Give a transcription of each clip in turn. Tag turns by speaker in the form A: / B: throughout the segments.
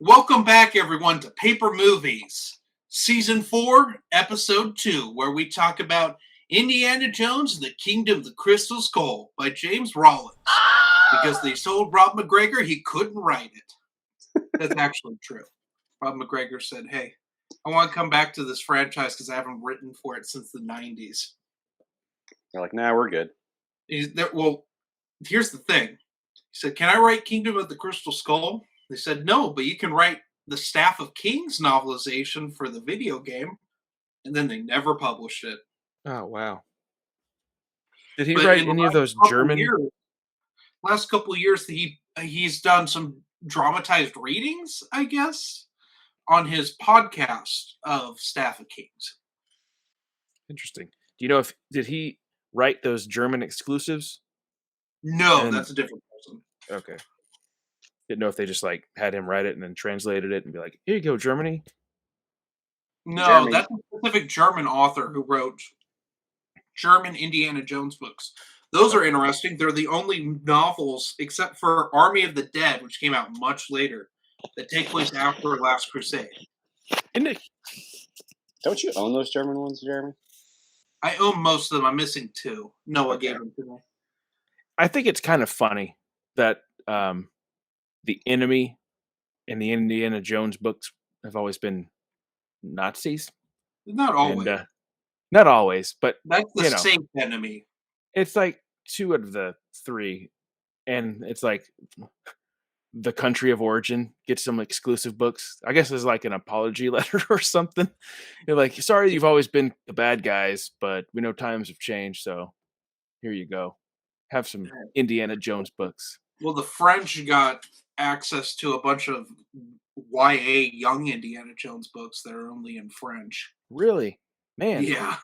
A: Welcome back, everyone, to Paper Movies, Season 4, Episode 2, where we talk about Indiana Jones and the Kingdom of the Crystal Skull by James Rollins. Because they told Rob McGregor he couldn't write it. That's actually true. Rob McGregor said, hey, I want to come back to this franchise because I haven't written for it since the 90s.
B: They're like, nah, we're good.
A: Well, here's the thing. He said, can I write Kingdom of the Crystal Skull? They said, no, but you can write the Staff of Kings novelization for the video game. And then they never published it.
C: Oh, wow. Did he write any of those German?
A: Last couple of years, he's done some dramatized readings, I guess, on his podcast of Staff of Kings.
C: Interesting. Do you know did he write those German exclusives?
A: No, that's a different person.
C: Okay. Didn't know if they just had him write it and then translated it and be like, here you go, Germany.
A: No, Germany. That's a specific German author who wrote German Indiana Jones books. Those are interesting. They're the only novels, except for Army of the Dead, which came out much later, that take place after Last Crusade.
B: Don't you own those German ones, Jeremy?
A: I own most of them. I'm missing 2. Noah gave them to me.
C: I think it's kind of funny that the enemy in the Indiana Jones books have always been Nazis.
A: Not always.
C: And, not always, but
A: that's the safe enemy.
C: It's like 2 out of the 3, and it's like the country of origin gets some exclusive books. I guess it's like an apology letter or something. You're like, sorry, you've always been the bad guys, but we know times have changed, so here you go. Have some Indiana Jones books.
A: Well, the French got access to a bunch of YA young Indiana Jones books that are only in French.
C: Really? Man.
A: Yeah.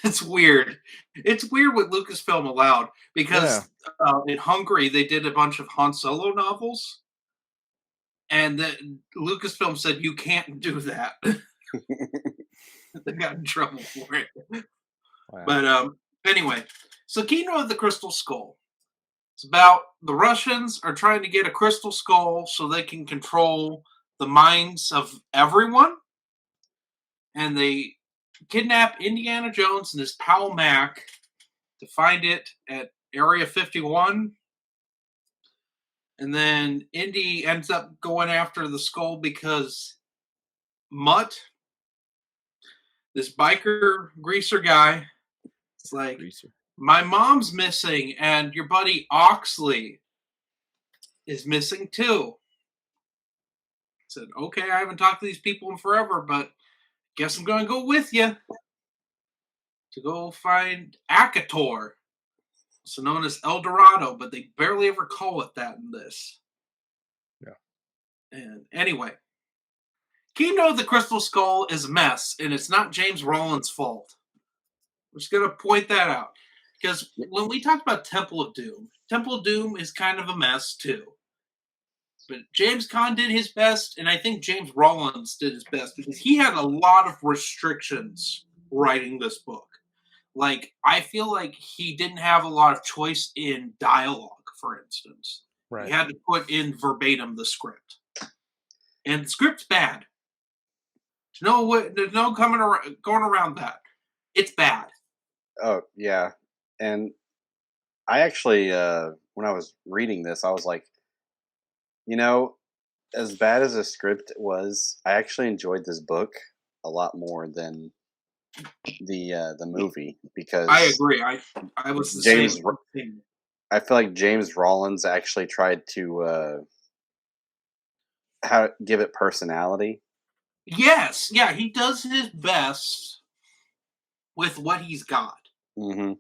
A: It's weird. It's weird what Lucasfilm allowed because in Hungary they did a bunch of Han Solo novels, and Lucasfilm said you can't do that. They got in trouble for it. Wow. But anyway, so Kingdom of the Crystal Skull. It's about the Russians are trying to get a crystal skull so they can control the minds of everyone, and they kidnap Indiana Jones and his pal Mac to find it at Area 51. And then Indy ends up going after the skull because Mutt, this biker greaser guy, it's like, my mom's missing and your buddy Oxley is missing too. I said, okay, I haven't talked to these people in forever, but guess I'm going to go with you to go find Akator, also known as El Dorado, but they barely ever call it that in this.
C: Yeah.
A: And anyway, Kingdom of the Crystal Skull is a mess, and it's not James Rollins' fault. I'm just going to point that out. Because when we talk about Temple of Doom is kind of a mess too. But James Caan did his best, and I think James Rollins did his best because he had a lot of restrictions writing this book. Like, I feel like he didn't have a lot of choice in dialogue, for instance. Right. He had to put in verbatim the script. And the script's bad. There's no going around that. It's bad.
B: Oh, yeah. And I actually, when I was reading this, I was like, as bad as the script was, I actually enjoyed this book a lot more than the movie because
A: I agree. I was the same.
B: I feel like James Rollins actually tried to give it personality.
A: Yes, yeah, he does his best with what he's got.
B: Mm-hmm.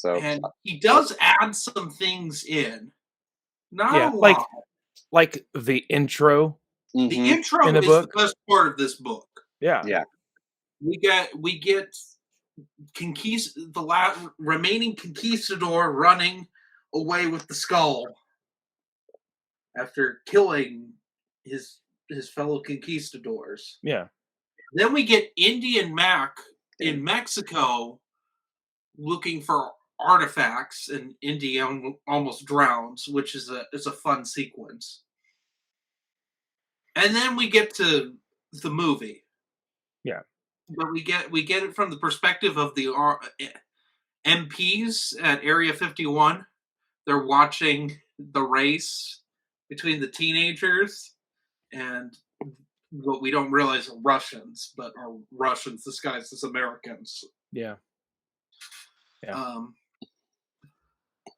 A: And he does add some things in. Not a lot.
C: Like the intro.
A: Mm-hmm. The intro is the best part of this book.
C: Yeah.
B: Yeah.
A: We get the remaining conquistador running away with the skull after killing his fellow conquistadors.
C: Yeah.
A: Then we get Indy and Mac in Mexico looking for artifacts, and Indy almost drowns, which is a fun sequence. And then we get to the movie.
C: Yeah.
A: But we get it from the perspective of the MPs at Area 51. They're watching the race between the teenagers and what we don't realize are Russians, but are Russians disguised as Americans.
C: Yeah. Yeah.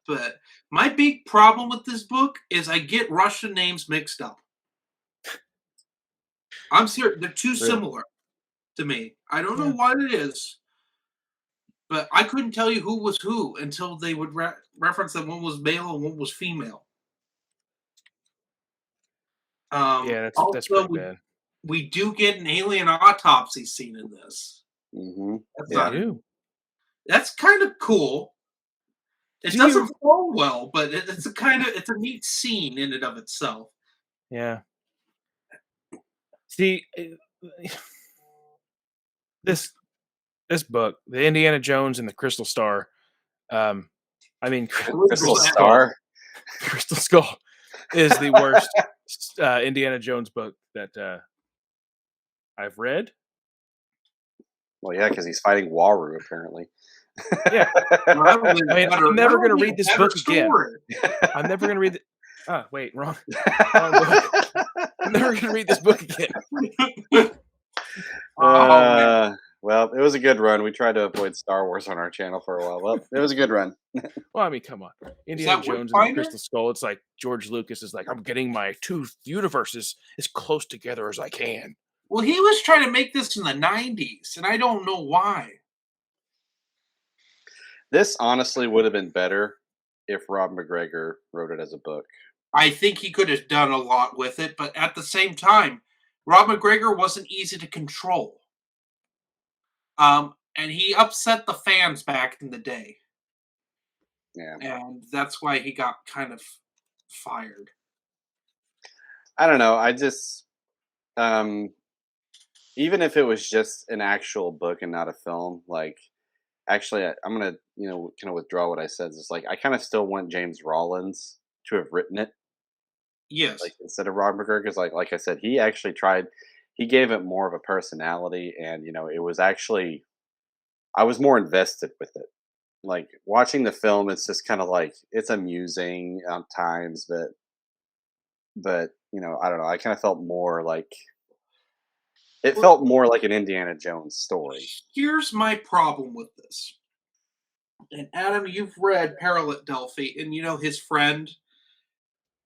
A: But my big problem with this book is I get Russian names mixed up. I'm serious; they're too similar to me. I don't know what it is, but I couldn't tell you who was who until they would reference that one was male and one was female.
C: Yeah, that's
A: Also,
C: pretty bad.
A: we do get an alien autopsy scene in this.
B: Mm-hmm.
A: That's
B: Yeah.
A: not. That's kind of cool. It doesn't flow well, but it's a neat scene in and of itself.
C: Yeah. See, this book, the Indiana Jones and the Crystal Star. I mean,
B: Crystal Star.
C: Crystal Skull is the worst Indiana Jones book that I've read.
B: Well, yeah, because he's fighting Waru apparently.
C: Yeah. I mean, I'm never going to read this book again. I'm never going to read it. Wait, wrong book. I'm never going to read this book again.
B: Well, it was a good run. We tried to avoid Star Wars on our channel for a while. Well, it was a good run.
C: Well, I mean, come on. Indiana Jones and the Crystal Skull. It's like George Lucas is like, I'm getting my two universes as close together as I can.
A: Well, he was trying to make this in the 90s, and I don't know why.
B: This honestly would have been better if Rob McGregor wrote it as a book.
A: I think he could have done a lot with it, but at the same time, Rob McGregor wasn't easy to control. And he upset the fans back in the day.
B: Yeah.
A: And that's why he got kind of fired.
B: I don't know. I just even if it was just an actual book and not a film, like actually I'm gonna, kind of withdraw what I said. It's like I kind of still want James Rollins to have written it.
A: Yes.
B: Like instead of Rob McGregor, because like I said, he actually tried. He gave it more of a personality, and it was actually I was more invested with it. Like watching the film, it's just kind of like it's amusing at times, but I don't know. I kind of felt more like it felt more like an Indiana Jones story.
A: Here's my problem with this. And Adam, you've read Peril at Delphi, and his friend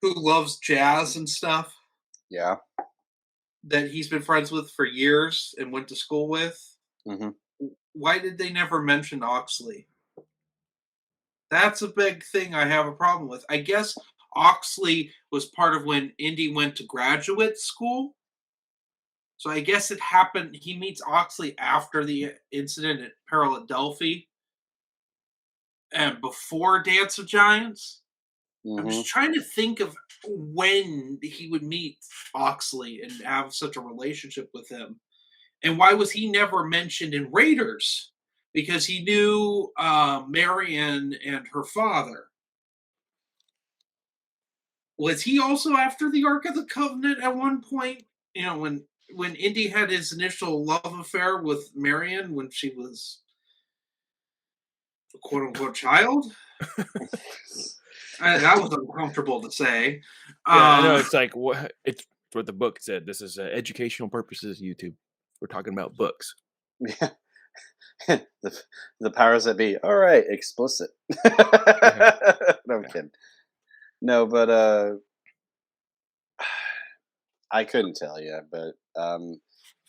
A: who loves jazz and stuff.
B: Yeah.
A: That he's been friends with for years and went to school with.
B: Mm-hmm.
A: Why did they never mention Oxley? That's a big thing I have a problem with. I guess Oxley was part of when Indy went to graduate school. So I guess it happened. He meets Oxley after the incident at Peril at Delphi and before Dance of Giants.
B: Mm-hmm.
A: I'm just trying to think of when he would meet Oxley and have such a relationship with him. And why was he never mentioned in Raiders? Because he knew Marion and her father. Was he also after the Ark of the Covenant at one point? When Indy had his initial love affair with Marion when she was a quote-unquote child? That was uncomfortable to say.
C: Yeah, I know. It's like it's what the book said. This is educational purposes. YouTube. We're talking about books.
B: Yeah. the powers that be. All right, explicit. No, I'm kidding. No, but I couldn't tell you. But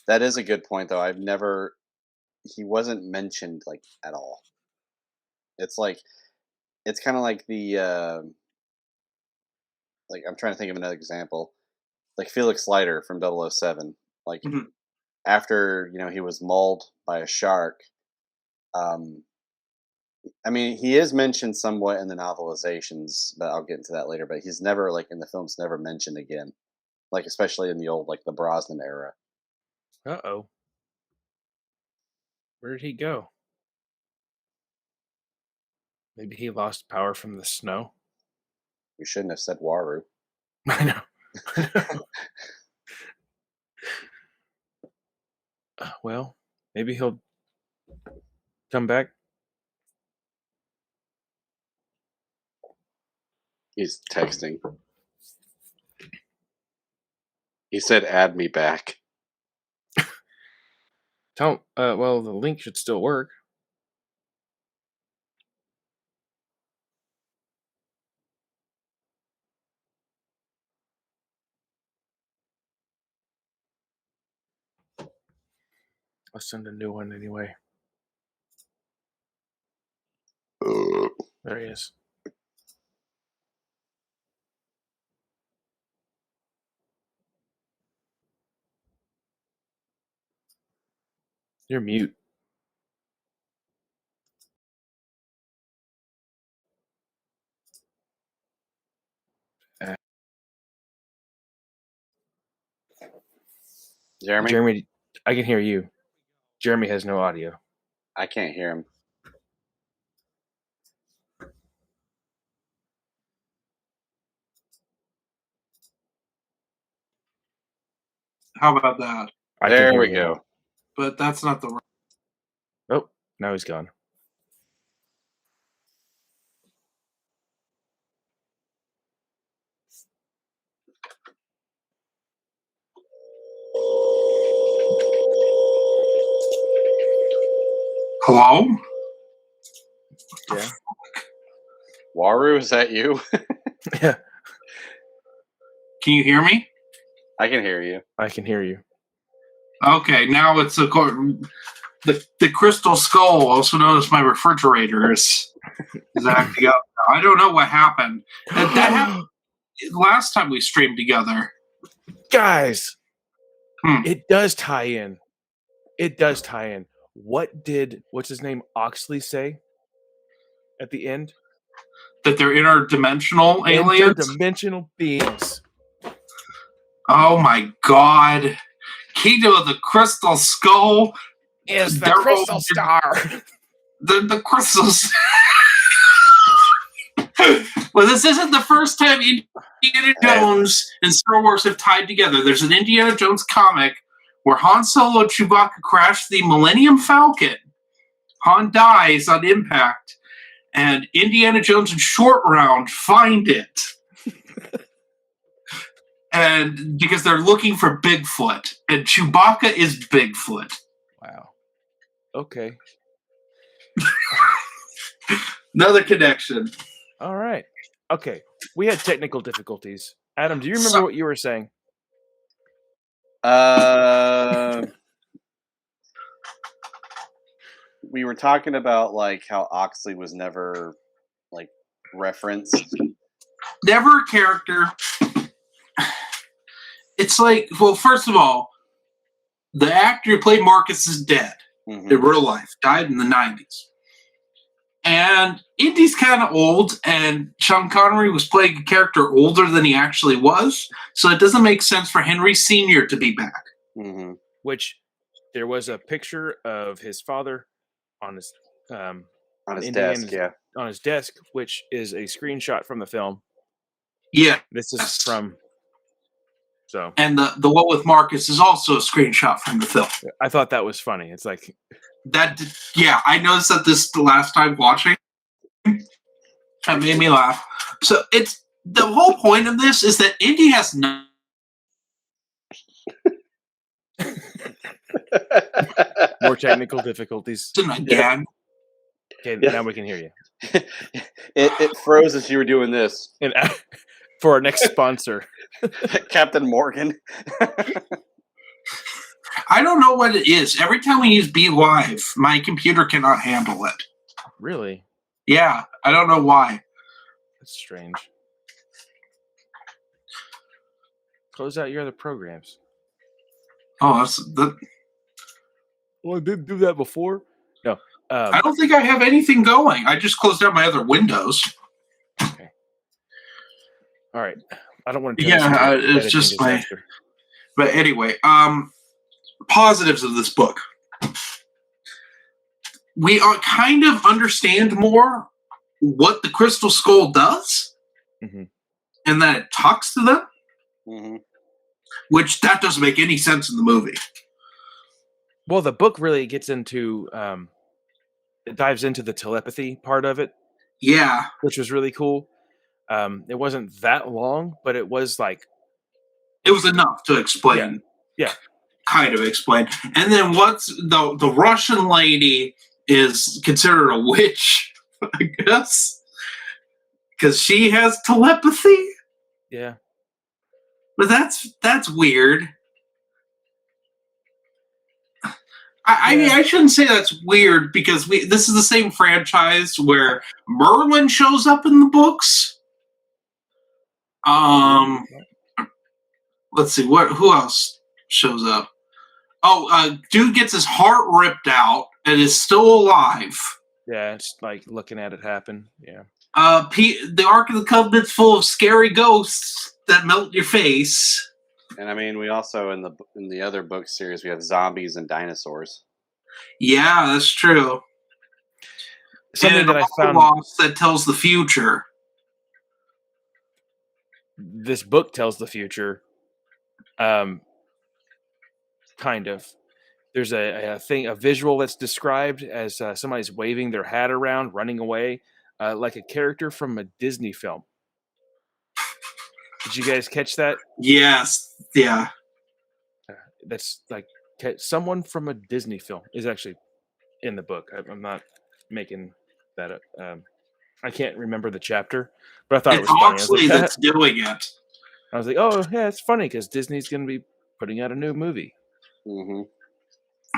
B: that is a good point, though. He wasn't mentioned like at all. It's kind of like the like I'm trying to think of another example, like Felix Leiter from 007. Like after he was mauled by a shark. I mean, he is mentioned somewhat in the novelizations, but I'll get into that later. But he's never like in the films, never mentioned again, like especially in the old like the Brosnan era.
C: Uh-oh. Where did he go? Maybe he lost power from the snow.
B: We shouldn't have said Waru.
C: I know. Well, maybe he'll come back.
B: He's texting. He said, "Add me back."
C: Well, the link should still work. I'll send a new one anyway. There he is. You're mute. Jeremy, I can hear you. Jeremy has no audio.
B: I can't hear him.
A: How about that?
B: There we go.
A: But that's not the.
C: Oh, now he's gone.
A: Hello?
C: Yeah.
B: Waru, is that you?
C: Yeah.
A: Can you hear me?
B: I can hear you.
C: I can hear you.
A: Okay, now it's the crystal skull, also known as my refrigerator, is acting up. I don't know what happened. That happened last time we streamed together.
C: Guys, it does tie in. It does tie in. What's his name, Oxley say at the end?
A: That they're interdimensional aliens?
C: Interdimensional beings.
A: Oh my god. Kingdom of the Crystal Skull
C: is the Crystal Star.
A: The crystals. Well, this isn't the first time Indiana Jones and Star Wars have tied together. There's an Indiana Jones comic where Han Solo and Chewbacca crash the Millennium Falcon. Han dies on impact, and Indiana Jones and Short Round find it. And because they're looking for Bigfoot, and Chewbacca is Bigfoot.
C: Wow. Okay.
A: Another connection.
C: All right. Okay. We had technical difficulties. Adam, do you remember what you were saying?
B: We were talking about like how Oxley was never like referenced.
A: Never a character. It's like, well, first of all, the actor who played Marcus is dead in real life. Died in the 90s. And Indy's kind of old, and Sean Connery was playing a character older than he actually was, so it doesn't make sense for Henry Sr. to be back.
C: Which, there was a picture of his father on his
B: desk,
C: on his desk, which is a screenshot from the film.
A: Yeah.
C: This is from... So.
A: And the one with Marcus is also a screenshot from the film.
C: I thought that was funny. It's like...
A: Yeah, I noticed that this the last time watching. That made me laugh. So it's... The whole point of this is that Indy has no...
C: More technical difficulties.
A: Again.
C: Okay, now we can hear you.
B: It froze as you were doing this.
C: And for our next sponsor.
B: Captain Morgan.
A: I don't know what it is. Every time we use Be Live, my computer cannot handle it.
C: Really?
A: Yeah, I don't know why.
C: That's strange. Close out your other programs.
A: Oh, that's the.
C: Well, I didn't do that before. No.
A: I don't think I have anything going. I just closed out my other windows.
C: Okay. All right. I don't want to.
A: Yeah, it's just disaster. But anyway, positives of this book. We kind of understand more what the Crystal Skull does, and that it talks to them, which that doesn't make any sense in the movie.
C: Well, the book really gets into it dives into the telepathy part of it,
A: Yeah,
C: which was really cool. It wasn't that long, but it was like
A: it was
C: interesting.
A: enough to
C: Yeah,
A: explain,
C: yeah,
A: kind of explain. And then what's the Russian lady is considered a witch, I guess, because she has telepathy.
C: yeah,
A: But that's weird. I mean,
C: yeah.
A: I shouldn't say that's weird because this is the same franchise where Merlin shows up in the books. Um, let's see who else shows up. Oh, dude gets his heart ripped out and is still alive.
C: Yeah, it's like looking at it happen. Yeah.
A: The Ark of the Covenant's full of scary ghosts that melt your face.
B: And I mean, we also in the other book series we have zombies and dinosaurs.
A: Yeah, that's true.
C: Something
A: and
C: that I found
A: Holocaust that tells the future.
C: this book tells the future. Kind of. There's a thing, a visual that's described as somebody's waving their hat around, running away, like a character from a Disney film. Did you guys catch that?
A: Yes, yeah.
C: That's like someone from a Disney film is actually in the book. I'm not making that up. I can't remember the chapter, but I thought
A: It's
C: it was funny. I was
A: Oxley
C: like,
A: that's doing it.
C: I was like, oh yeah, it's funny because Disney's going to be putting out a new movie.
B: Mm-hmm.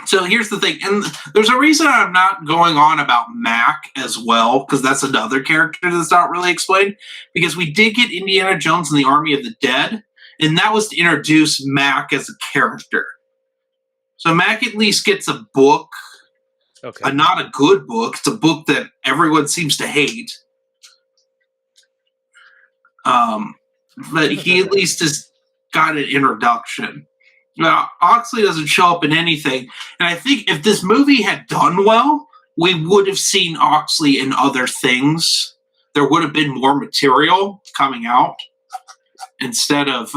A: So here's the thing, and there's a reason I'm not going on about Mac as well, because that's another character that's not really explained. Because we did get Indiana Jones and the Army of the Dead, and that was to introduce Mac as a character. So Mac at least gets a book,
C: Okay.
A: not a good book. It's a book that everyone seems to hate. But he at least has got an introduction. Now, Oxley doesn't show up in anything. And I think if this movie had done well, we would have seen Oxley in other things. There would have been more material coming out instead of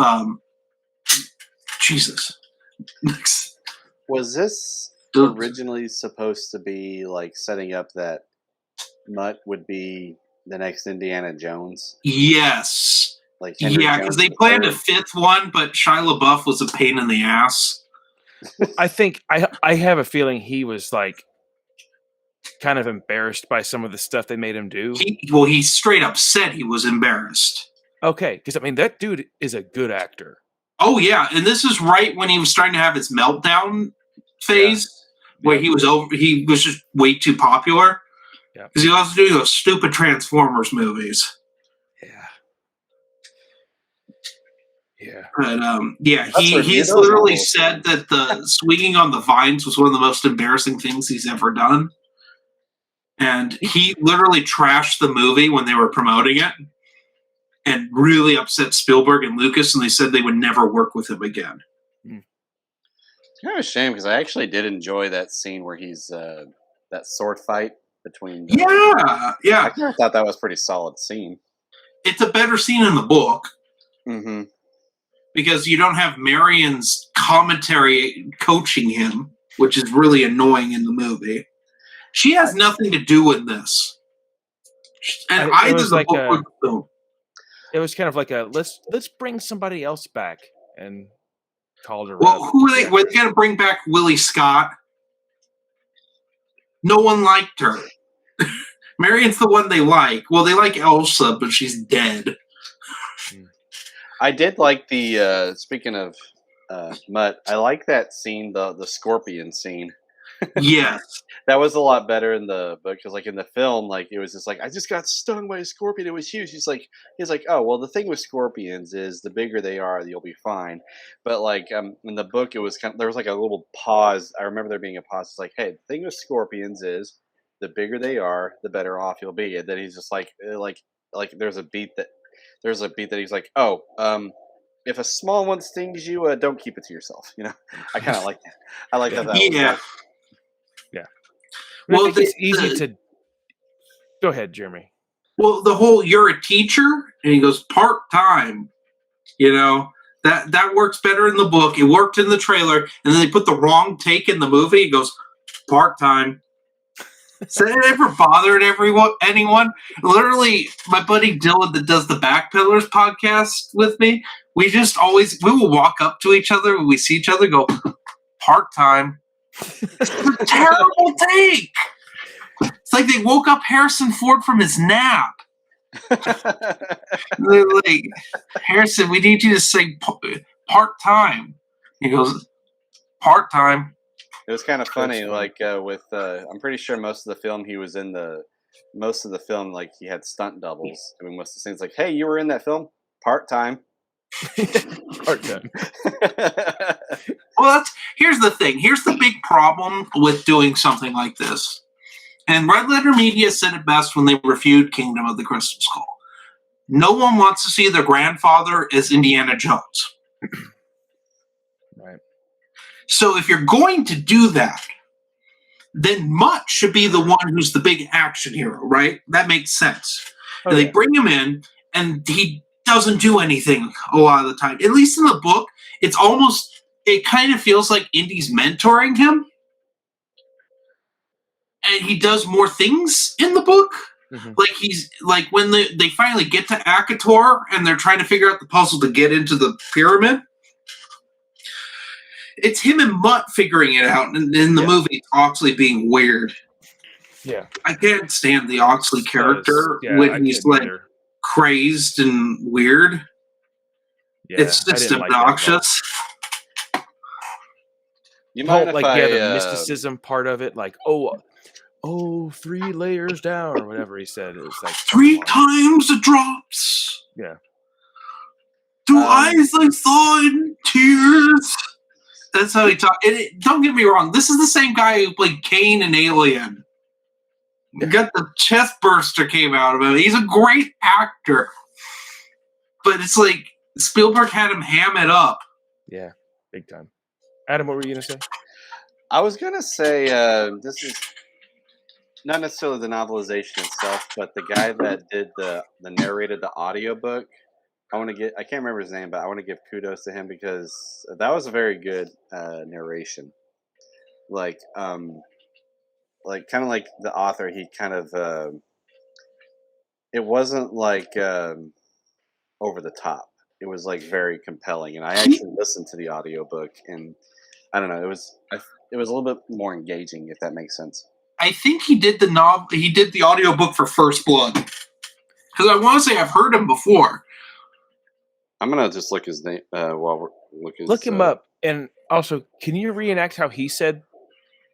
A: Jesus.
B: Was this originally supposed to be like setting up that Mutt would be the next Indiana Jones?
A: Yes.
B: Like Henry
A: yeah, because they planned a fifth one, but Shia LaBeouf was a pain in the ass.
C: I think I have a feeling he was like kind of embarrassed by some of the stuff they made him do.
A: He straight up said he was embarrassed.
C: Okay, because I mean that dude is a good actor.
A: Oh yeah, and this is right when he was starting to have his meltdown phase, where he was just way too popular.
C: Yeah,
A: because he was doing those stupid Transformers movies.
C: Yeah.
A: But he's literally said that the swinging on the vines was one of the most embarrassing things he's ever done. And he literally trashed the movie when they were promoting it and really upset Spielberg and Lucas, and they said they would never work with him again.
B: It's kind of a shame because I actually did enjoy that scene where he's that sword fight between
A: yeah.
B: I kind of thought that was a pretty solid scene.
A: It's a better scene in the book.
B: Mm-hmm.
A: Because you don't have Marion's commentary coaching him, which is really annoying in the movie. She has nothing to do with this. And
C: it was like it was kind of like a let's bring somebody else back and called her.
A: Well, who are they? Were they going to bring back Willie Scott? No one liked her. Marion's the one they like. Well, they like Elsa, but she's dead.
B: I did like the speaking of Mutt, I like that scene, the scorpion scene.
A: Yes.
B: That was a lot better in the book because like in the film, like it was just like I just got stung by a scorpion, it was huge. He's like, oh well, the thing with scorpions is the bigger they are, you'll be fine. But like in the book it was there was like a little pause. I remember there being a pause. It's like, hey, the thing with scorpions is the bigger they are, the better off you'll be. And then he's just like there's a beat that he's like, oh, if a small one stings you, don't keep it to yourself. You know, I kind of like that. I like that.
A: Yeah.
C: Yeah. Well, it's easy to. Go ahead, Jeremy.
A: Well, the whole "you're a teacher," and he goes part-time. You know, That works better in the book. It worked in the trailer, and then they put the wrong take in the movie. It goes part-time. So it ever bothered anyone? Literally, my buddy Dylan that does the Backpillars podcast with me, we will walk up to each other when we see each other, go part-time. It's a terrible take. It's like they woke up Harrison Ford from his nap. They're like, Harrison, we need you to say part-time. He goes, part-time.
B: It was kind of funny, like with I'm pretty sure most of the film he was in most of the film, like he had stunt doubles doing most of the scenes. Like, hey, you were in that film part-time.
C: Part-time.
A: Well, here's the thing. Here's the big problem with doing something like this. And Red Letter Media said it best when they reviewed Kingdom of the Crystal Skull. No one wants to see their grandfather as Indiana Jones.
C: Right.
A: So if you're going to do that, then Mutt should be the one who's the big action hero, right? That makes sense.
C: Oh,
A: and they
C: yeah.
A: bring him in, and he doesn't do anything a lot of the time. At least in the book, it kind of feels like Indy's mentoring him. And he does more things in the book.
C: Mm-hmm.
A: Like he's like when they finally get to Akator and they're trying to figure out the puzzle to get into the pyramid. It's him and Mutt figuring it out, and in the movie, it's Oxley being weird.
C: Yeah,
A: I can't stand the Oxley character when he's like crazed and weird.
C: Yeah,
A: it's just obnoxious.
B: You mind
C: like
B: if
C: the mysticism part of it, like 3 layers down or whatever he said. It was like
A: 3 times it drops.
C: Yeah.
A: Through eyes I saw in tears. That's how he talks. Don't get me wrong. This is the same guy who played Kane in Alien. You got the chest burster came out of him. He's a great actor. But it's like Spielberg had him ham it up.
C: Yeah, big time. Adam, what were you going to say?
B: I was going to say this is not necessarily the novelization itself, but the guy that did the narrated the audiobook. I can't remember his name, but I want to give kudos to him because that was a very good narration. Like kind of like the author, he kind of it wasn't like over the top. It was like very compelling, and I actually listened to the audiobook, and I don't know, it was a little bit more engaging, if that makes sense.
A: I think he did the audiobook for First Blood. Because I want to say I've heard him before.
B: I'm gonna just look his name while we're looking.
C: Look him up, and also, can you reenact how he said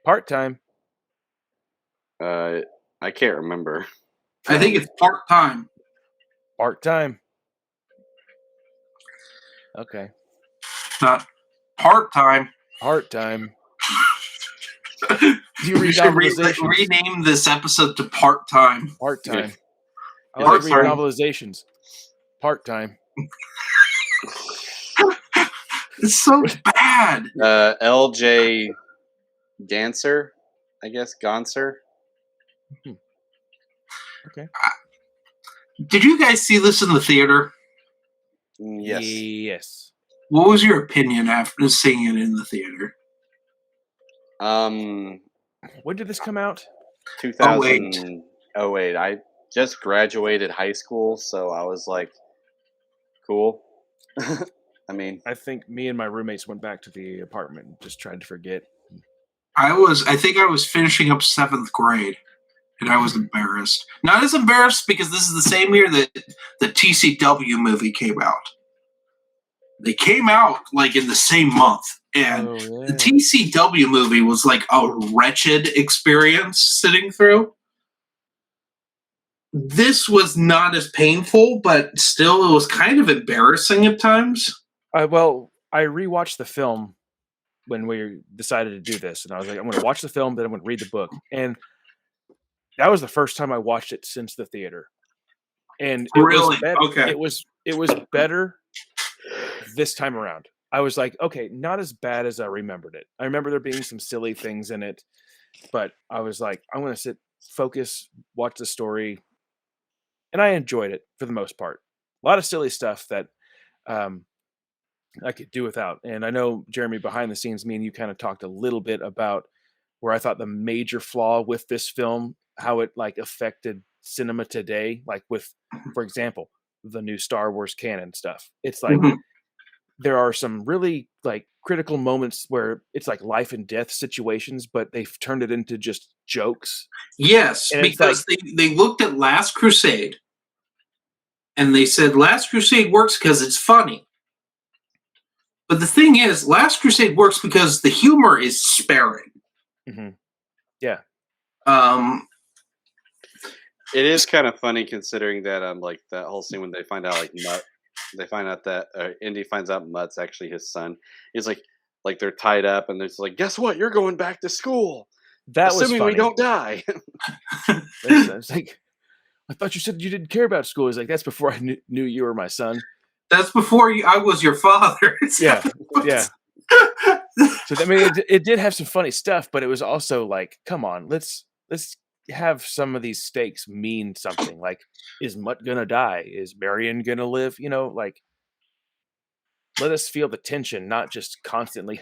C: part-time?
B: I can't remember.
A: I think it's part-time.
C: Part-time. Okay.
A: Not part-time.
C: Part-time.
A: You should rename this episode to part-time.
C: Part-time.
B: Yeah.
C: I like reading novelizations. Part-time.
A: It's so bad.
B: L.J. Ganser, I guess. Gonser.
C: Okay.
A: Did you guys see this in the theater?
B: Yes.
C: Yes.
A: What was your opinion after seeing it in the theater?
C: When did this come out?
B: 2008. I just graduated high school, so I was like, cool. I mean,
C: I think me and my roommates went back to the apartment and just tried to forget.
A: I think I was finishing up 7th grade, and I was embarrassed. Not as embarrassed because this is the same year that the TCW movie came out. They came out like in the same month, and the TCW movie was like a wretched experience sitting through. This was not as painful, but still, it was kind of embarrassing at times.
C: I rewatched the film when we decided to do this, and I was like, I'm going to watch the film, then I'm going to read the book. And that was the first time I watched it since the theater. And it was better this time around. I was like, okay, not as bad as I remembered it. I remember there being some silly things in it, but I was like, I'm going to sit, focus, watch the story. And I enjoyed it for the most part. A lot of silly stuff that I could do without. And I know, Jeremy, behind the scenes, me and you kind of talked a little bit about where I thought the major flaw with this film, how it like affected cinema today, like with, for example, the new Star Wars canon stuff. It's like
A: Mhm.
C: there are some really like critical moments where it's like life and death situations, but they've turned it into just jokes.
A: Yes,
C: And it's like,
A: because they looked at Last Crusade and they said Last Crusade works because it's funny. But the thing is, Last Crusade works because the humor is sparing.
C: mhm, yeah,
A: Um,
B: It is kind of funny considering that like that whole scene when they find out they find out that Indy finds out Mutt's actually his son. He's like they're tied up and there's like, guess what? You're going back to school,
C: that was
B: assuming we
C: funny.
B: don't die.
C: It's like, I thought you said you didn't care about school. He's like, that's before I knew you were my son.
A: that's before I was your father.
C: Yeah, yeah. So I mean, it did have some funny stuff, but it was also like, come on, let's have some of these stakes mean something. Like, is Mutt gonna die? Is Marion gonna live? You know, like, let us feel the tension, not just constantly.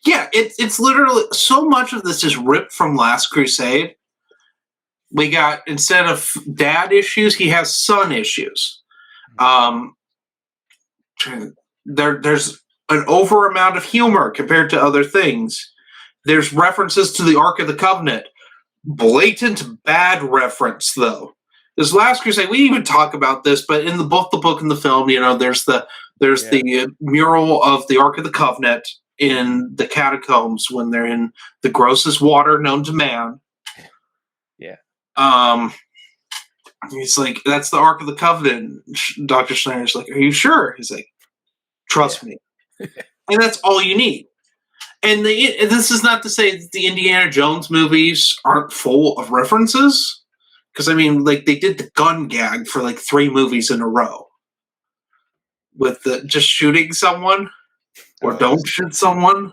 A: Yeah, it's literally so much of this is ripped from Last Crusade. We got, instead of dad issues, he has son issues. Um, there's an over amount of humor compared to other things. There's references to the Ark of the Covenant. Blatant bad reference, though. This Last Crusade, we didn't even talk about this, but in both the book and the film, there's the mural of the Ark of the Covenant in the catacombs when they're in the grossest water known to man.
C: Yeah.
A: He's like, that's the Ark of the Covenant. Dr. Schneider's like, are you sure? He's like, trust me. And that's all you need. And this is not to say that the Indiana Jones movies aren't full of references. Because, I mean, like, they did the gun gag for, like, 3 movies in a row. With the just shooting someone. Or don't shoot someone.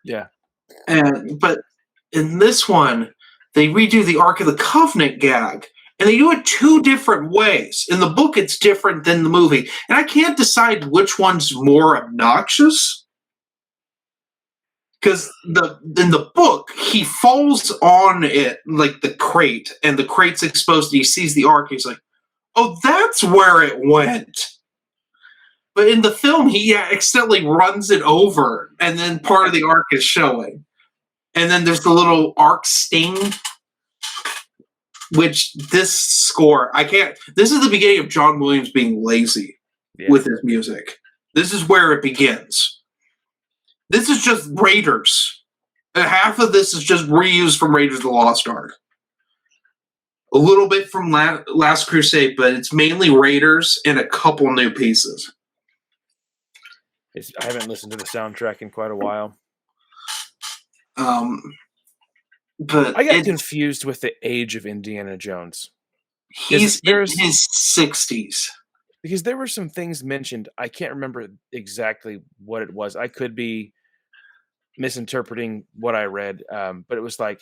C: Yeah.
A: But in this one, they redo the Ark of the Covenant gag. And they do it 2 different ways. In the book, it's different than the movie. And I can't decide which one's more obnoxious. Because in the book, he falls on it, like the crate, and the crate's exposed, and he sees the Ark, he's like, oh, that's where it went. But in the film, he accidentally runs it over, and then part of the Ark is showing. And then there's the little Ark sting, which this score, this is the beginning of John Williams being lazy with his music. This is where it begins. This is just Raiders. And half of this is just reused from Raiders of the Lost Ark. A little bit from Last Crusade, but it's mainly Raiders and a couple new pieces.
C: I haven't listened to the soundtrack in quite a while.
A: But
C: I got confused with the age of Indiana Jones.
A: He's in his 60s.
C: Because there were some things mentioned. I can't remember exactly what it was. I could be misinterpreting what I read, but it was like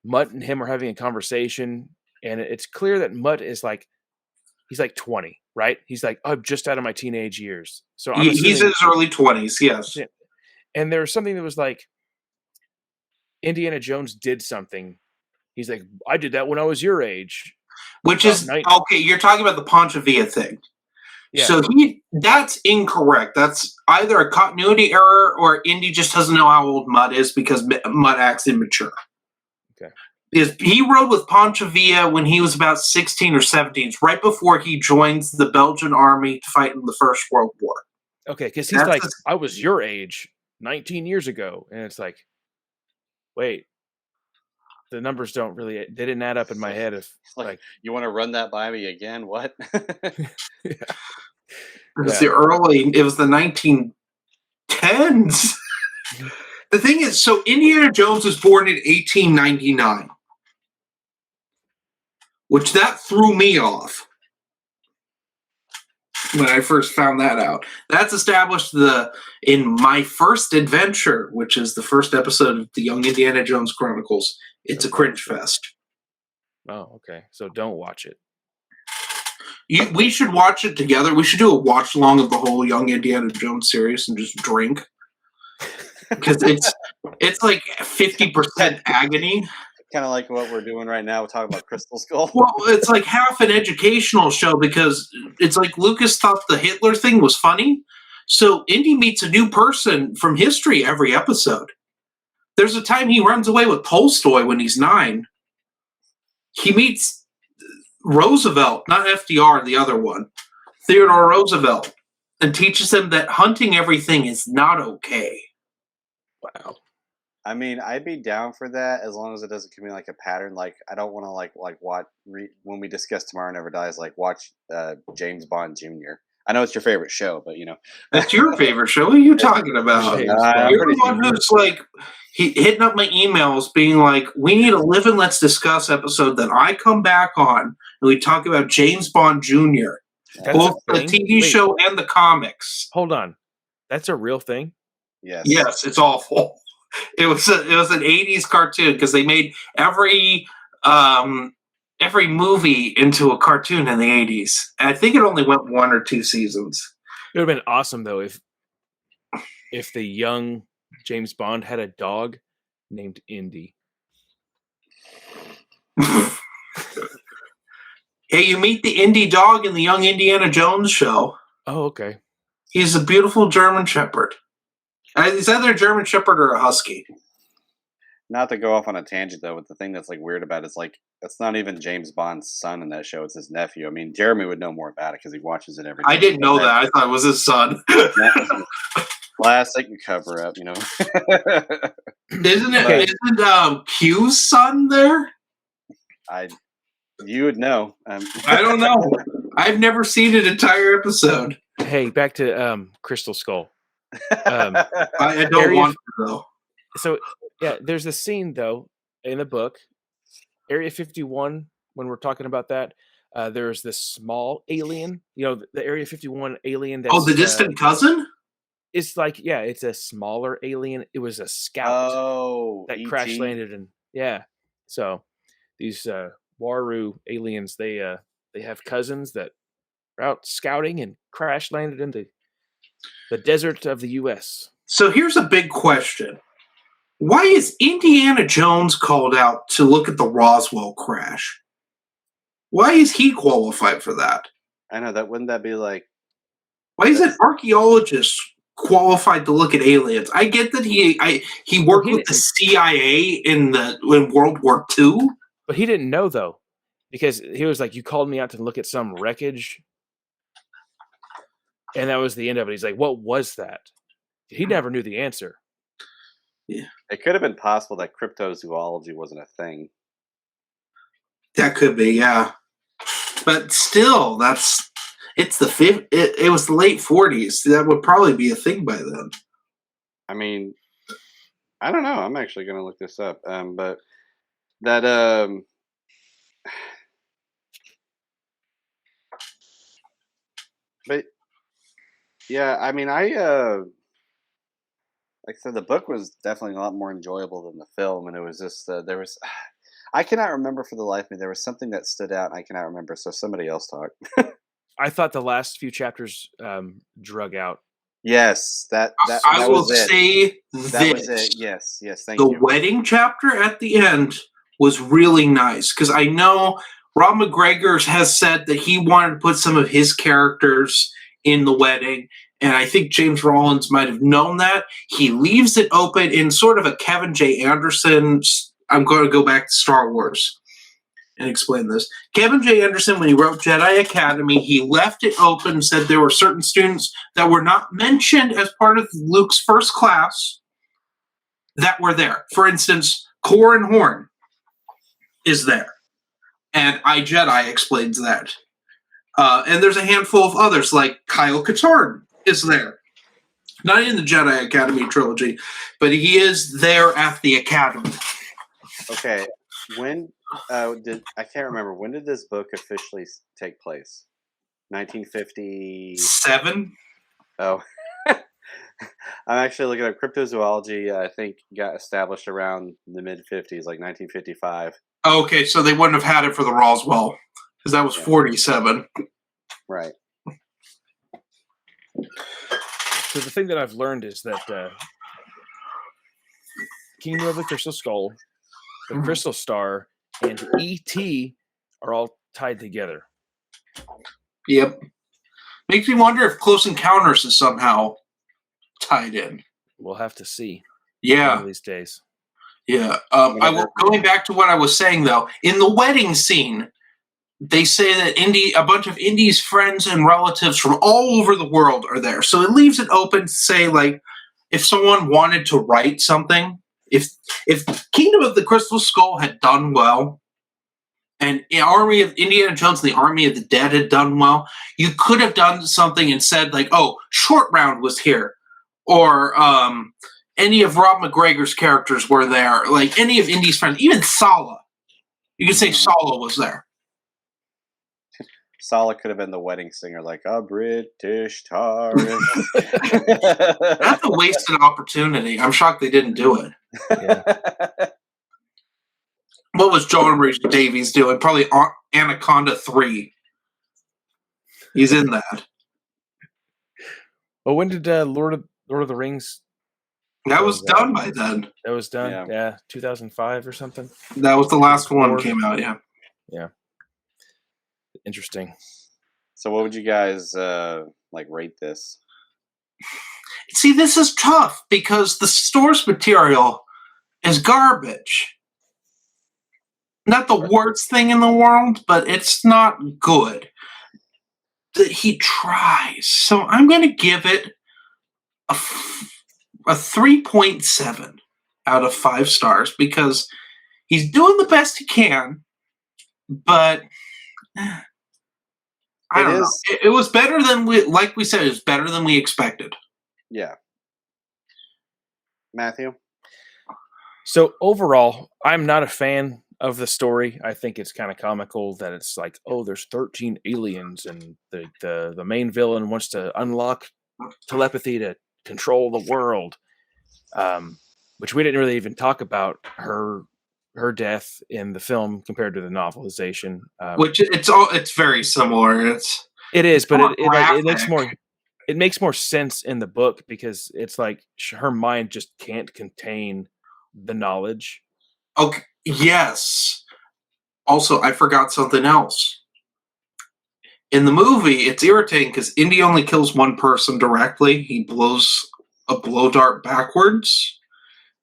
C: Mutt and him are having a conversation, and it's clear that Mutt is like, he's like 20, right? He's like, I'm just out of my teenage years. So
A: he's in his early 20s, yes.
C: Yeah. And there was something that was like, Indiana Jones did something. He's like, I did that when I was your age.
A: Which is, okay, you're talking about the Pancha Villa thing.
C: Yeah.
A: So that's incorrect. That's either a continuity error or Indy just doesn't know how old Mutt is because Mutt acts immature.
C: Okay.
A: Because he rode with Pancha Villa when he was about 16 or 17, right before he joins the Belgian army to fight in the First World War.
C: Okay, because he's like, I was your age 19 years ago. And it's like, wait. The numbers they didn't add up in my head. If like
B: you want to run that by me again, what?
A: It was the 1910s. The thing is, so Indiana Jones was born in 1899, which that threw me off when I first found that out. That's established in My First Adventure, which is the first episode of the Young Indiana Jones Chronicles. It's a cringe fest.
C: Oh, okay. So don't watch it.
A: We should watch it together. We should do a watch along of the whole Young Indiana Jones series and just drink because it's like 50% agony.
B: Kind of like what we're doing right now. We're talking about Crystal Skull.
A: Well, it's like half an educational show because it's like Lucas thought the Hitler thing was funny. So Indy meets a new person from history every episode. There's a time he runs away with Tolstoy when he's 9. He meets Roosevelt, not FDR, the other one, Theodore Roosevelt, and teaches him that hunting everything is not okay.
C: Wow.
B: I mean, I'd be down for that as long as it doesn't give me like a pattern. Like, I don't want to like watch when we discuss Tomorrow Never Dies. Like, watch James Bond Jr. I know it's your favorite show, but you know,
A: that's your favorite show. What are you talking about? You're the one who's like hitting up my emails, being like, "We need a Live and Let's Discuss episode that I come back on, and we talk about James Bond Jr. Both the TV show and the comics."
C: Hold on, that's a real thing.
B: Yes.
A: Yes, it's awful. It was an 80s cartoon because they made every movie into a cartoon in the 80s. And I think it only went 1 or 2 seasons.
C: It would have been awesome though if the young James Bond had a dog named Indy.
A: Hey, you meet the Indy dog in the Young Indiana Jones show.
C: Oh, okay.
A: He's a beautiful German Shepherd. It's either a German Shepherd or a Husky.
B: Not to go off on a tangent though, but the thing that's like weird about it is like it's not even James Bond's son in that show; it's his nephew. I mean, Jeremy would know more about it because he watches it every day.
A: I didn't know that. I thought it was his son.
B: Classic cover up, you know.
A: Isn't Q's son there?
B: You would know.
A: I don't know. I've never seen an entire episode.
C: Hey, back to Crystal Skull.
A: I don't want to though.
C: So yeah, there's a scene though in the book, Area 51. When we're talking about that, there's this small alien. You know, the Area 51 alien. That's,
A: the distant cousin.
C: It's like it's a smaller alien. It was a scout that crash landed, and so these Waru aliens, they have cousins that are out scouting and crash landed into the desert of the U.S.
A: So here's a big question. Why is Indiana Jones called out to look at the Roswell crash? Why is he qualified for that?
B: I know that. Wouldn't that be like?
A: Why is an archaeologist qualified to look at aliens? I get that he worked with the CIA in World War II.
C: But he didn't know though, because he was like, "You called me out to look at some wreckage." And that was the end of it. He's like, "What was that?" He never knew the answer.
A: Yeah,
B: it could have been possible that cryptozoology wasn't a thing.
A: That could be, yeah. But still, it was the late 40s. That would probably be a thing by then.
B: I mean, I don't know. I'm actually going to look this up. But that but yeah, I mean, like I said, the book was definitely a lot more enjoyable than the film, and it was just there was. I cannot remember for the life of me. There was something that stood out, and I cannot remember. So somebody else talk.
C: I thought the last few chapters drug out.
B: Yes, that
A: I will say
B: that was it. Yes, thank
A: you.
B: The
A: wedding chapter at the end was really nice because I know Rob McGregor has said that he wanted to put some of his characters in the wedding. And I think James Rollins might have known that. He leaves it open in sort of a Kevin J. Anderson. I'm going to go back to Star Wars and explain this. Kevin J. Anderson, when he wrote Jedi Academy, he left it open, said there were certain students that were not mentioned as part of Luke's first class that were there. For instance, Corran Horn is there. And iJedi explains that. And there's a handful of others, like Kyle Katarn is there. Not in the Jedi Academy trilogy, but he is there at the Academy.
B: Okay. When I can't remember, when did this book officially take place? 1957? Oh. I'm actually looking at cryptozoology. I think got established around the mid-50s, like 1955.
A: Okay, so they wouldn't have had it for the Roswell, because that was 47.
B: Right.
C: So the thing that I've learned is that Kingdom of the Crystal Skull, the Crystal Star, and E.T. are all tied together.
A: Yep. Makes me wonder if Close Encounters is somehow tied in.
C: We'll have to see.
A: Yeah.
C: One of these days.
A: Yeah. Going back to what I was saying, though, in the wedding scene, they say that a bunch of Indy's friends and relatives from all over the world are there. So it leaves it open to say, like, if someone wanted to write something, if Kingdom of the Crystal Skull had done well, and the Army of Indiana Jones and the Army of the Dead had done well, you could have done something and said, like, oh, Short Round was here. Or any of Rob McGregor's characters were there. Like, any of Indy's friends. Even Sala. You could say Sala was there.
B: Sala could have been the wedding singer, like a British tar.
A: That's a wasted opportunity. I'm shocked they didn't do it.
C: Yeah.
A: What was John Rhys Davies doing? Probably Anaconda 3. He's in that.
C: Well, when did Lord of the Rings?
A: That was done by then.
C: That was done. Yeah, 2005 or something.
A: That was the last one came out. Yeah.
C: Yeah. Interesting.
B: So, what would you guys rate this?
A: See, this is tough because the source material is garbage. Not the worst thing in the world, but it's not good. He tries. So I'm going to give it a 3.7 out of 5 stars because he's doing the best he can, but I don't know. It was better than like we said, it was better than we expected.
B: Yeah. Matthew?
C: So overall, I'm not a fan of the story. I think it's kind of comical that it's like, oh, there's 13 aliens and the main villain wants to unlock telepathy to control the world. Which we didn't really even talk about her death in the film compared to the novelization.
A: Which it's very similar.
C: It is, but it makes more sense in the book because it's like her mind just can't contain the knowledge.
A: Okay. Yes. Also, I forgot something else. In the movie, it's irritating because Indy only kills one person directly. He blows a blow dart backwards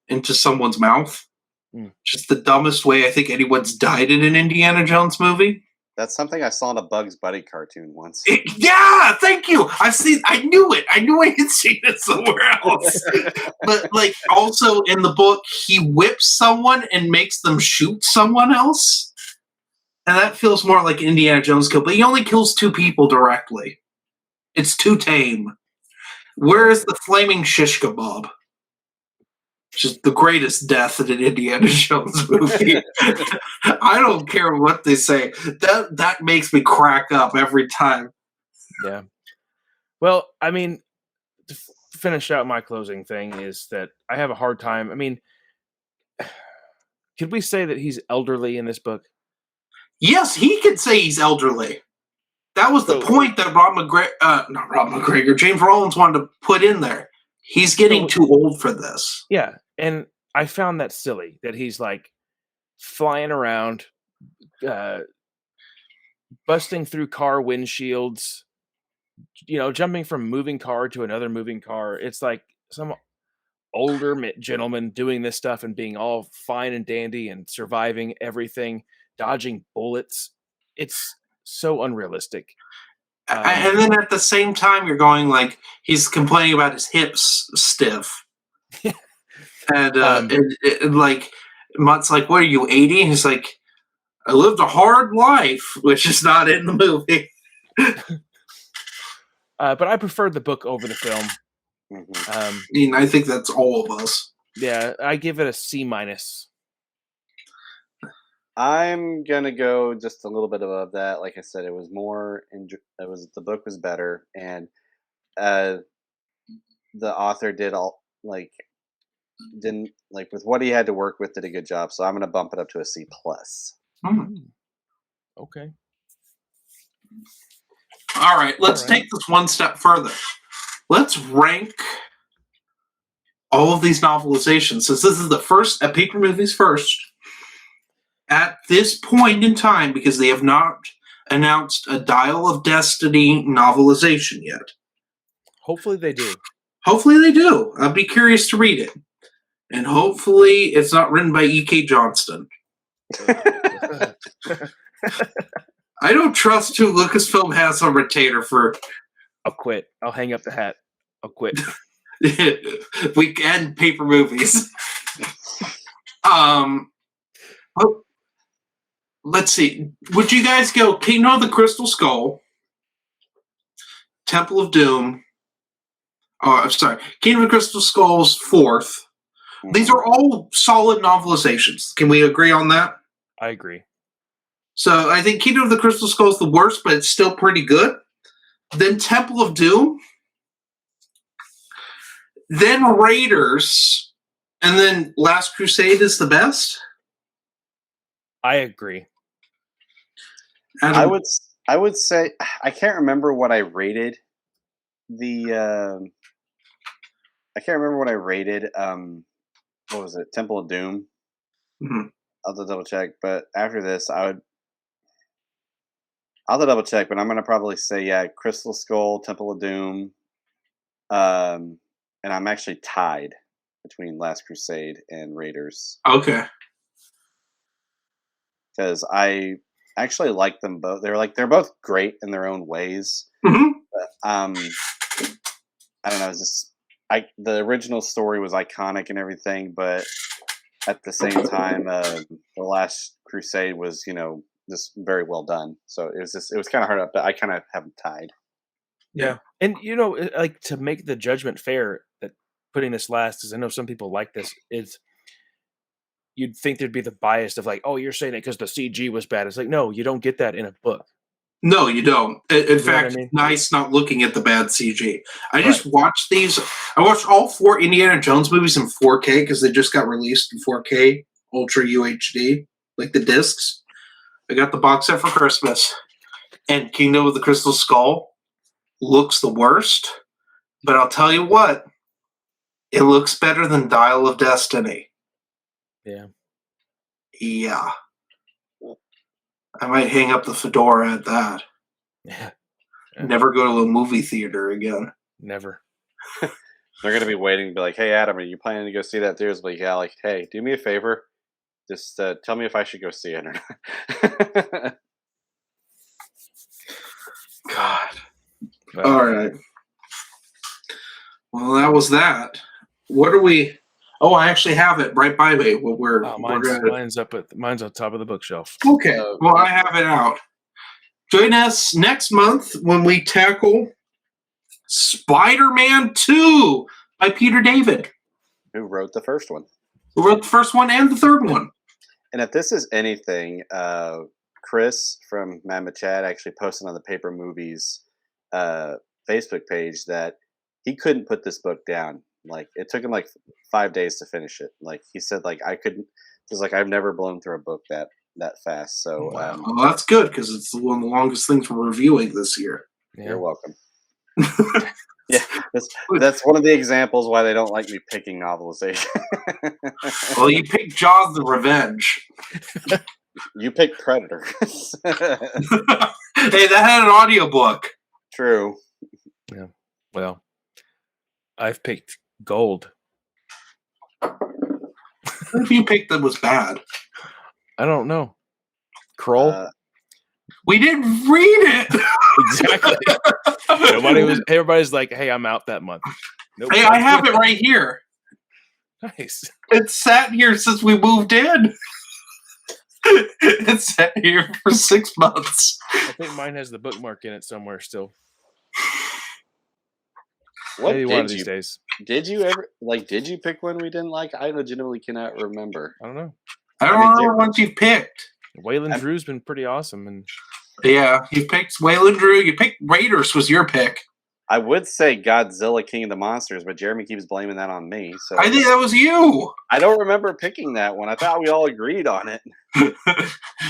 A: into someone's mouth. Just the dumbest way I think anyone's died in an Indiana Jones movie.
B: That's something I saw in a Bugs Bunny cartoon once.
A: Yeah, thank you. I knew it. I knew I had seen it somewhere else. But like also in the book, he whips someone and makes them shoot someone else. And that feels more like Indiana Jones kill, but he only kills 2 people directly. It's too tame. Where is the flaming shish kebab? Which is the greatest death in an Indiana Jones movie. I don't care what they say. That makes me crack up every time.
C: Yeah. Well, I mean, to finish out my closing thing is that I have a hard time. I mean, could we say that he's elderly in this book?
A: Yes, he could say he's elderly. That was the point that James Rollins wanted to put in there. He's getting too old for this.
C: Yeah, and I found that silly that he's like flying around, busting through car windshields, jumping from moving car to another moving car. It's like some older gentleman doing this stuff and being all fine and dandy and surviving everything, dodging bullets. It's so unrealistic.
A: And then at the same time, you're going like he's complaining about his hips stiff, and like Mutt's like, "What are you 80?" And he's like, "I lived a hard life," which is not in the movie.
C: But I preferred the book over the film.
A: I mean, I think that's all of us.
C: Yeah, I give it a C-.
B: I'm gonna go just a little bit above that. Like I said, it was more. The book was better, and the author didn't with what he had to work with, did a good job. So I'm gonna bump it up to a C+.
C: Okay.
A: All right, let's take this one step further. Let's rank all of these novelizations, since this is the first at Paper Movies First. At this point in time, because they have not announced a Dial of Destiny novelization yet.
C: Hopefully they do.
A: Hopefully they do. I'd be curious to read it. And hopefully it's not written by E.K. Johnston. I don't trust who Lucasfilm has on retainer for...
C: I'll quit. I'll hang up the hat. I'll quit.
A: Weekend Paper Movies. Let's see. Would you guys go Kingdom of the Crystal Skull, Temple of Doom? Oh, I'm sorry. Kingdom of the Crystal Skull's fourth. These are all solid novelizations. Can we agree on that?
C: I agree.
A: So I think Kingdom of the Crystal Skull is the worst, but it's still pretty good. Then Temple of Doom. Then Raiders. And then Last Crusade is the best.
C: I agree.
B: I would say I can't remember what I rated I can't remember what I rated what was it? Temple of Doom.
A: Mm-hmm.
B: I'll have to double check, but after this I'll have to double check, but I'm gonna probably say Crystal Skull, Temple of Doom. And I'm actually tied between Last Crusade and Raiders.
A: Okay.
B: Because I actually like them both. They're both great in their own ways.
A: Mm-hmm.
B: But, I don't know. The original story was iconic and everything, but at the same time, the Last Crusade was, just very well done. So it was kind of hard, but I kind of have them tied.
C: Yeah. And, like, to make the judgment fair, that putting this last, because I know some people like this, is you'd think there'd be the bias of like, oh, you're saying it because the CG was bad. It's like, no, you don't get that in a book.
A: No, you don't. In fact,
C: I mean?
A: Nice not looking at the bad CG. I just watched these. I watched all 4 Indiana Jones movies in 4K because they just got released in 4K Ultra UHD, like the discs. I got the box set for Christmas. And Kingdom of the Crystal Skull looks the worst. But I'll tell you what, it looks better than Dial of Destiny.
C: Yeah.
A: Yeah. I might hang up the fedora at that.
C: Yeah.
A: Never go to a movie theater again.
C: Never.
B: They're going to be waiting to be like, hey, Adam, are you planning to go see that theater? Like, yeah, like, hey, do me a favor. Just tell me if I should go see it or not.
A: God. All right. Well, that was that. What are we... Oh, I actually have it right by me.
C: Mine's on top of the bookshelf.
A: Okay. Well, I have it out. Join us next month when we tackle Spider-Man 2 by Peter David.
B: Who wrote the first one?
A: Who wrote the first one and the third one.
B: And if this is anything, Chris from Mama Chad actually posted on the Paper Movies Facebook page that he couldn't put this book down. Like, it took him like 5 days to finish it. Like, he said, like, I couldn't. He's like, I've never blown through a book that fast. So,
A: well, that's good because it's one of the longest things we're reviewing this year.
C: Yeah.
B: You're welcome. Yeah, that's one of the examples why they don't like me picking novelization.
A: Well, you picked Jaws the Revenge.
B: You picked Predator.
A: Hey, that had an audiobook.
B: True.
C: Yeah. Well, I've picked Gold.
A: What if you picked that was bad?
C: I don't know. Kroll?
A: We didn't read it.
C: Exactly. Everybody's like, hey, I'm out that month. Nope.
A: Hey, I have it right here.
C: Nice.
A: It's sat here since we moved in. It's sat here for 6 months.
C: I think mine has the bookmark in it somewhere still.
B: What
C: Maybe one of these days.
B: Did you pick one we didn't like? I legitimately cannot remember.
C: I don't know.
A: I don't remember ones you picked.
C: Waylon Drew's been pretty awesome, and
A: yeah, you picked Waylon Drew. You picked Raiders was your pick.
B: I would say Godzilla King of the Monsters, but Jeremy keeps blaming that on me. So
A: I think that was you.
B: I don't remember picking that one. I thought we all agreed on it.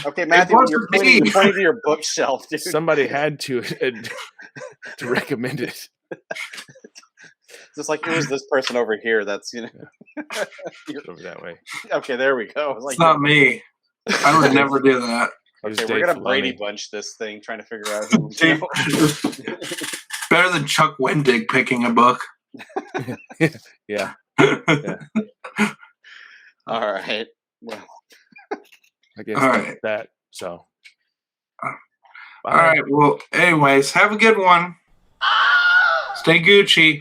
B: Okay, Matthew, you're pointing to your bookshelf, dude.
C: Somebody had to. to recommend it.
B: Just like, who is this person over here? That's
C: Over that way.
B: Okay, there we go. Like,
A: it's not me. I would never do that.
B: Okay, we're gonna Brady Bunch this thing, trying to figure out who.
A: Better than Chuck Wendig picking a book.
C: Yeah.
B: All right. Well,
C: I guess
A: all
C: that's
A: right.
C: that. So.
A: All right. Well, anyways, have a good one. Stay Gucci.